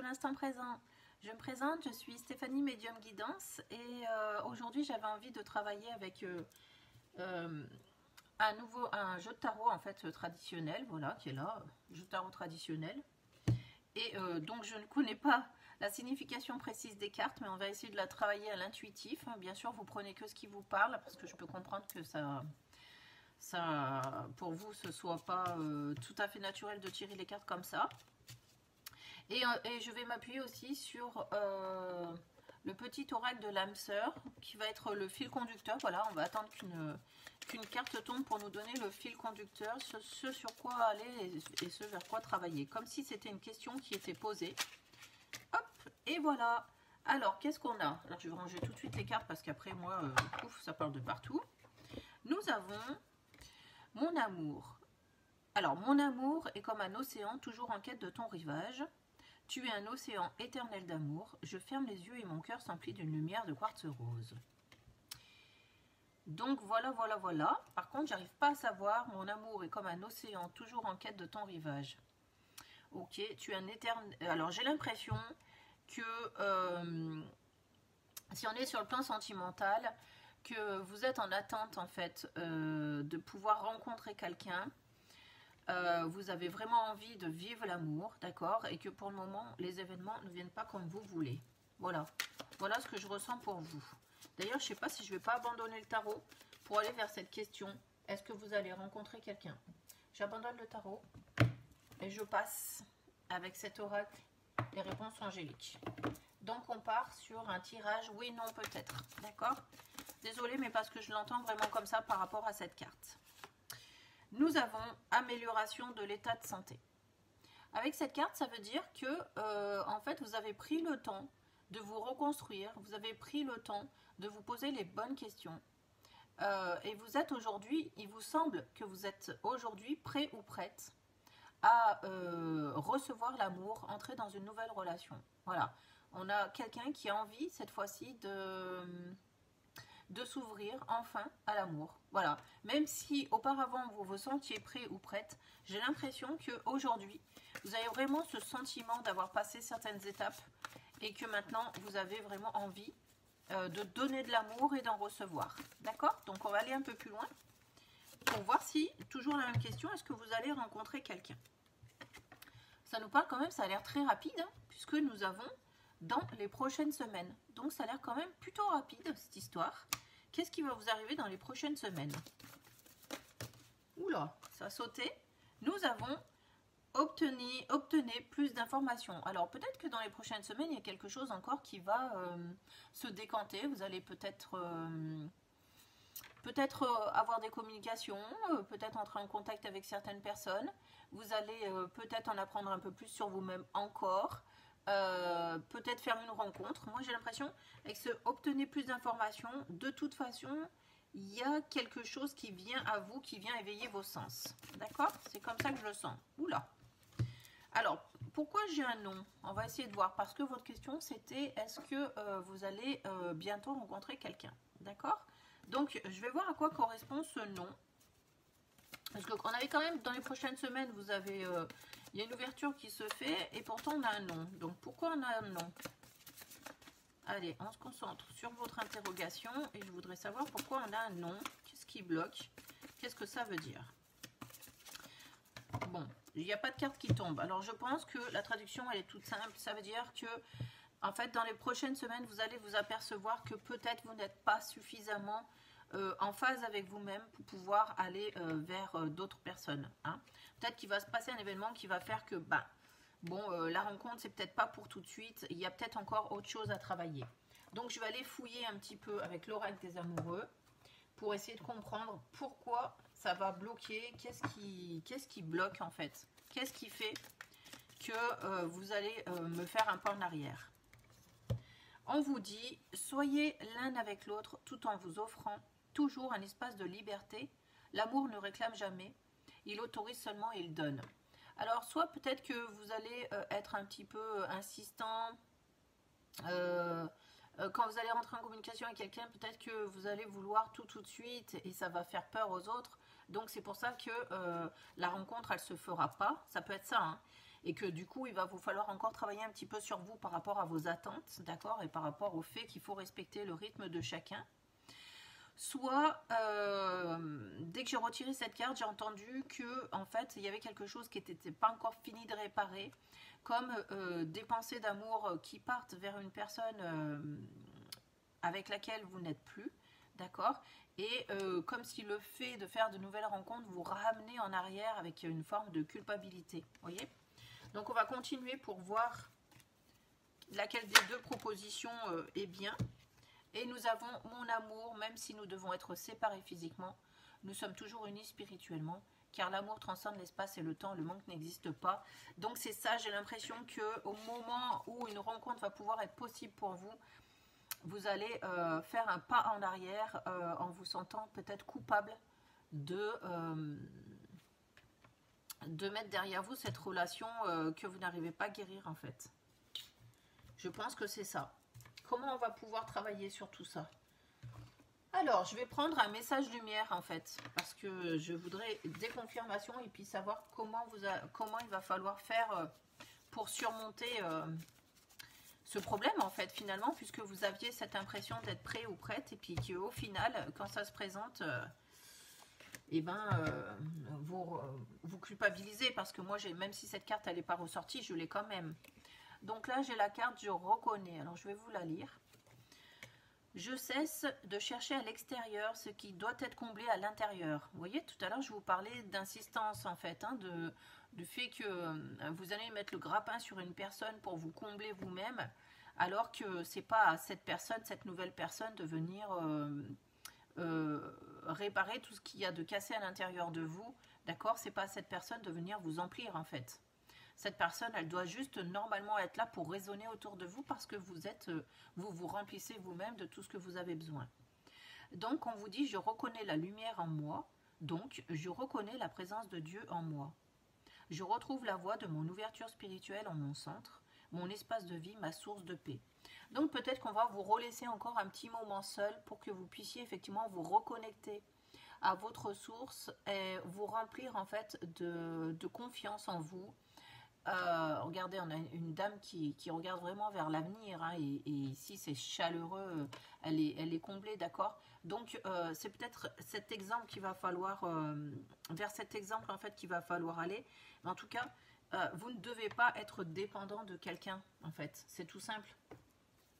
l'instant présent. Je me présente, je suis Stéphanie Médium Guidance et aujourd'hui j'avais envie de travailler avec un jeu de tarot en fait traditionnel, voilà, qui est là, jeu de tarot traditionnel. Et donc je ne connais pas la signification précise des cartes, mais on va essayer de la travailler à l'intuitif. Bien sûr, vous prenez que ce qui vous parle, parce que je peux comprendre que ça pour vous, ce soit pas tout à fait naturel de tirer les cartes comme ça. Et je vais m'appuyer aussi sur le petit oracle de l'âme sœur, qui va être le fil conducteur. Voilà, on va attendre qu'une carte tombe pour nous donner le fil conducteur, ce sur quoi aller et ce vers quoi travailler. Comme si c'était une question qui était posée. Hop, et voilà. Alors, qu'est-ce qu'on a? Alors, je vais ranger tout de suite les cartes parce qu'après, moi, ouf, ça parle de partout. Nous avons mon amour. Alors, mon amour est comme un océan, toujours en quête de ton rivage. Tu es un océan éternel d'amour. Je ferme les yeux et mon cœur s'emplit d'une lumière de quartz rose. Donc, voilà, voilà, voilà. Par contre, j'arrive pas à savoir. Mon amour est comme un océan, toujours en quête de ton rivage. Ok, tu es un éternel... Alors, j'ai l'impression que si on est sur le plan sentimental, que vous êtes en attente, en fait, de pouvoir rencontrer quelqu'un. Vous avez vraiment envie de vivre l'amour, d'accord, et que pour le moment, les événements ne viennent pas comme vous voulez. Voilà, voilà ce que je ressens pour vous. D'ailleurs, je ne sais pas si je ne vais pas abandonner le tarot pour aller vers cette question. Est-ce que vous allez rencontrer quelqu'un? J'abandonne le tarot et je passe avec cet oracle les réponses angéliques. Donc, on part sur un tirage oui, non, peut-être, d'accord? Désolée, mais parce que je l'entends vraiment comme ça par rapport à cette carte. Nous avons amélioration de l'état de santé. Avec cette carte, ça veut dire que en fait, vous avez pris le temps de vous reconstruire, vous avez pris le temps de vous poser les bonnes questions. Et vous êtes aujourd'hui, il vous semble que vous êtes aujourd'hui prêt ou prête à recevoir l'amour, entrer dans une nouvelle relation. Voilà, on a quelqu'un qui a envie cette fois-ci de s'ouvrir enfin à l'amour. Voilà, même si auparavant vous vous sentiez prêt ou prête, j'ai l'impression qu'aujourd'hui vous avez vraiment ce sentiment d'avoir passé certaines étapes et que maintenant vous avez vraiment envie de donner de l'amour et d'en recevoir. D'accord? Donc on va aller un peu plus loin pour voir si, toujours la même question, est-ce que vous allez rencontrer quelqu'un? Ça nous parle quand même, ça a l'air très rapide, hein, puisque nous avons dans les prochaines semaines. Donc ça a l'air quand même plutôt rapide cette histoire. Qu'est-ce qui va vous arriver dans les prochaines semaines? Oula, ça a sauté. Nous avons obtenez plus d'informations. Alors peut-être que dans les prochaines semaines, il y a quelque chose encore qui va se décanter. Vous allez peut-être avoir des communications, peut-être entrer en contact avec certaines personnes. Vous allez peut-être en apprendre un peu plus sur vous-même encore. Peut-être faire une rencontre. Moi j'ai l'impression avec ce obtenez plus d'informations, de toute façon il y a quelque chose qui vient à vous, qui vient éveiller vos sens, d'accord? C'est comme ça que je le sens. Oula. Alors pourquoi j'ai un non? On va essayer de voir, parce que votre question c'était est-ce que vous allez bientôt rencontrer quelqu'un, d'accord? Donc je vais voir à quoi correspond ce non, parce qu'on avait quand même dans les prochaines semaines, vous avez il y a une ouverture qui se fait et pourtant on a un non. Donc pourquoi on a un non? Allez, on se concentre sur votre interrogation et je voudrais savoir pourquoi on a un non. Qu'est-ce qui bloque? Qu'est-ce que ça veut dire? Bon, il n'y a pas de carte qui tombe. Alors je pense que la traduction elle est toute simple. Ça veut dire que en fait dans les prochaines semaines vous allez vous apercevoir que peut-être vous n'êtes pas suffisamment en phase avec vous-même pour pouvoir aller vers d'autres personnes. Hein. Peut-être qu'il va se passer un événement qui va faire que, la rencontre, c'est peut-être pas pour tout de suite. Il y a peut-être encore autre chose à travailler. Donc, je vais aller fouiller un petit peu avec l'oracle des amoureux pour essayer de comprendre pourquoi ça va bloquer. Qu'est-ce qui bloque, en fait? Qu'est-ce qui fait que vous allez me faire un pas en arrière? On vous dit, soyez l'un avec l'autre tout en vous offrant toujours un espace de liberté. L'amour ne réclame jamais, il autorise seulement et il donne. Alors soit peut-être que vous allez être un petit peu insistant, quand vous allez rentrer en communication avec quelqu'un, peut-être que vous allez vouloir tout de suite et ça va faire peur aux autres. Donc c'est pour ça que la rencontre elle se fera pas, ça peut être ça, hein. et que du coup, il va vous falloir encore travailler un petit peu sur vous par rapport à vos attentes, d'accord, et par rapport au fait qu'il faut respecter le rythme de chacun. Soit, dès que j'ai retiré cette carte, j'ai entendu que en fait, il y avait quelque chose qui n'était pas encore fini de réparer, comme des pensées d'amour qui partent vers une personne avec laquelle vous n'êtes plus, d'accord? Et comme si le fait de faire de nouvelles rencontres vous ramenait en arrière avec une forme de culpabilité, vous voyez? Donc on va continuer pour voir laquelle des deux propositions est bien. Et nous avons mon amour, même si nous devons être séparés physiquement, nous sommes toujours unis spirituellement, car l'amour transcende l'espace et le temps, le manque n'existe pas. Donc c'est ça, j'ai l'impression qu'au moment où une rencontre va pouvoir être possible pour vous, vous allez faire un pas en arrière en vous sentant peut-être coupable de mettre derrière vous cette relation que vous n'arrivez pas à guérir en fait. Je pense que c'est ça. Comment on va pouvoir travailler sur tout ça? Alors, je vais prendre un message lumière en fait, parce que je voudrais des confirmations et puis savoir comment il va falloir faire pour surmonter ce problème en fait finalement, puisque vous aviez cette impression d'être prêt ou prête et puis qu'au final, quand ça se présente, vous culpabilisez parce que moi, même si cette carte elle n'est pas ressortie, je l'ai quand même. Donc là, j'ai la carte je reconnais. Alors, je vais vous la lire. Je cesse de chercher à l'extérieur ce qui doit être comblé à l'intérieur. Vous voyez, tout à l'heure, je vous parlais d'insistance, en fait, hein, du fait que vous allez mettre le grappin sur une personne pour vous combler vous-même, alors que ce n'est pas à cette personne, cette nouvelle personne, de venir réparer tout ce qu'il y a de cassé à l'intérieur de vous. D'accord? Ce n'est pas à cette personne de venir vous emplir, en fait. Cette personne, elle doit juste normalement être là pour résonner autour de vous parce que vous remplissez vous-même de tout ce que vous avez besoin. Donc, on vous dit, je reconnais la lumière en moi, donc je reconnais la présence de Dieu en moi. Je retrouve la voie de mon ouverture spirituelle en mon centre, mon espace de vie, ma source de paix. Donc, peut-être qu'on va vous relaisser encore un petit moment seul pour que vous puissiez effectivement vous reconnecter à votre source et vous remplir en fait de confiance en vous. Regardez, on a une dame qui regarde vraiment vers l'avenir, hein, et ici c'est chaleureux, elle est comblée, d'accord. Donc c'est peut-être cet exemple qu'il va falloir, vers cet exemple en fait qu'il va falloir aller. Mais en tout cas, vous ne devez pas être dépendant de quelqu'un, en fait, c'est tout simple.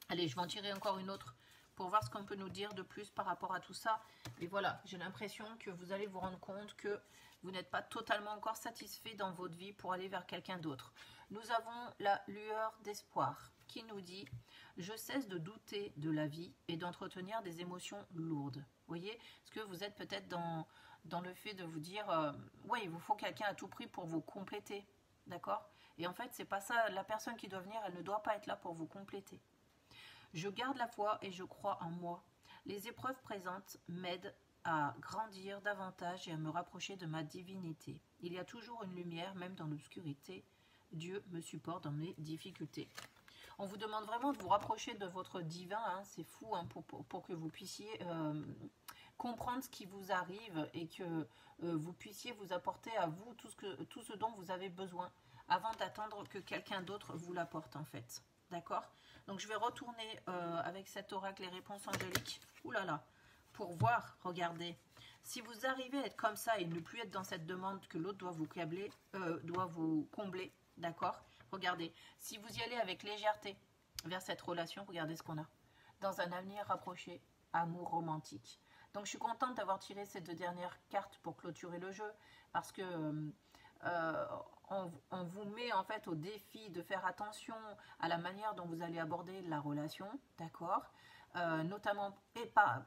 Allez, je vais en tirer encore une autre pour voir ce qu'on peut nous dire de plus par rapport à tout ça. Et voilà, j'ai l'impression que vous allez vous rendre compte que vous n'êtes pas totalement encore satisfait dans votre vie pour aller vers quelqu'un d'autre. Nous avons la lueur d'espoir qui nous dit « Je cesse de douter de la vie et d'entretenir des émotions lourdes. » Vous voyez, est-ce que vous êtes peut-être dans le fait de vous dire « Ouais, il vous faut quelqu'un à tout prix pour vous compléter. » D'accord? Et en fait, c'est pas ça. La personne qui doit venir, elle ne doit pas être là pour vous compléter. Je garde la foi et je crois en moi. Les épreuves présentes m'aident à grandir davantage et à me rapprocher de ma divinité. Il y a toujours une lumière, même dans l'obscurité. Dieu me supporte dans mes difficultés. On vous demande vraiment de vous rapprocher de votre divin, hein, c'est fou, hein, pour que vous puissiez comprendre ce qui vous arrive et que vous puissiez vous apporter à vous tout ce dont vous avez besoin avant d'attendre que quelqu'un d'autre vous l'apporte en fait. D'accord? Donc je vais retourner avec cet oracle les réponses angéliques. Ouh là là! Pour voir, regardez, si vous arrivez à être comme ça et ne plus être dans cette demande que l'autre doit vous combler, d'accord? Regardez, si vous y allez avec légèreté vers cette relation, regardez ce qu'on a. Dans un avenir rapproché, amour romantique. Donc je suis contente d'avoir tiré ces deux dernières cartes pour clôturer le jeu, parce que on vous met en fait au défi de faire attention à la manière dont vous allez aborder la relation, d'accord? Notamment,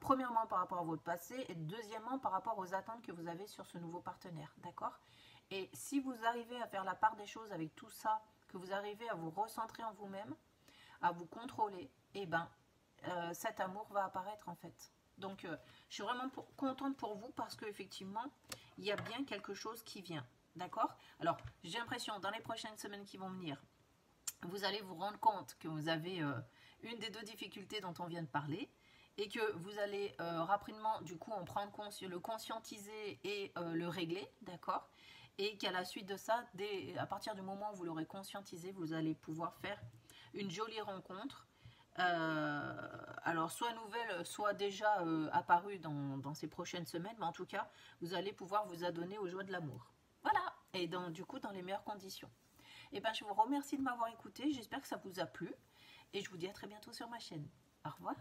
premièrement par rapport à votre passé et deuxièmement par rapport aux attentes que vous avez sur ce nouveau partenaire, d'accord? Et si vous arrivez à faire la part des choses avec tout ça, que vous arrivez à vous recentrer en vous-même, à vous contrôler, et cet amour va apparaître en fait. Donc je suis vraiment contente pour vous parce qu'effectivement, il y a bien quelque chose qui vient, d'accord? Alors, j'ai l'impression dans les prochaines semaines qui vont venir, vous allez vous rendre compte que vous avez une des deux difficultés dont on vient de parler et que vous allez rapidement, du coup, en prendre le conscientiser et le régler, d'accord? et qu'à la suite de ça, à partir du moment où vous l'aurez conscientisé, vous allez pouvoir faire une jolie rencontre. Alors soit nouvelle, soit déjà apparue dans ces prochaines semaines, mais en tout cas, vous allez pouvoir vous adonner aux joies de l'amour. Voilà, et donc du coup dans les meilleures conditions. Et ben je vous remercie de m'avoir écouté, j'espère que ça vous a plu, et je vous dis à très bientôt sur ma chaîne. Au revoir.